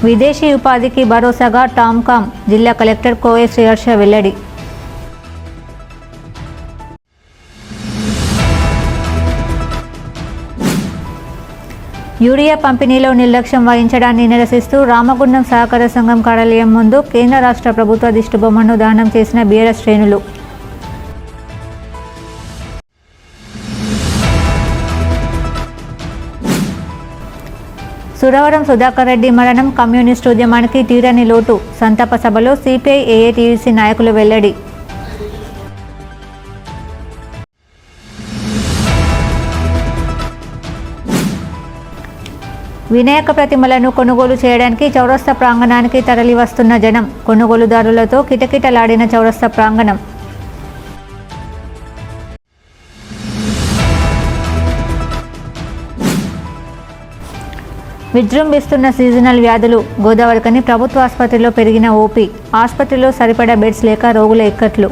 విదేశీ ఉపాధికి భరోసాగా టామ్కామ్ జిల్లా కలెక్టర్ కోయ శ్రీహర్ష వెల్లడి. యూరియా పంపిణీలో నిర్లక్ష్యం వహించడాన్ని నిరసిస్తూ రామగుండం సహకార సంఘం కార్యాలయం ముందు కేంద్ర రాష్ట్ర ప్రభుత్వ దిష్టిబొమ్మను దానం చేసిన బీఆర్ఎస్ శ్రేణులు. సురవరం సుధాకర్ రెడ్డి మరణం కమ్యూనిస్టు ఉద్యమానికి తీరని లోటు. సంతాప సభలో సిపిఐ ఏఐటీయూసీ నాయకులు వెల్లడి. వినాయక ప్రతిమలను కొనుగోలు చేయడానికి చౌరస్తా ప్రాంగణానికి తరలివస్తున్న జనం. కొనుగోలుదారులతో కిటకిటలాడిన చౌరస్తా ప్రాంగణం. విజృంభిస్తున్న సీజనల్ వ్యాధులు. గోదావరికని ప్రభుత్వ ఆసుపత్రిలో పెరిగిన ఓపీ. ఆసుపత్రిలో సరిపడా బెడ్స్ లేక రోగుల ఇక్కట్లు.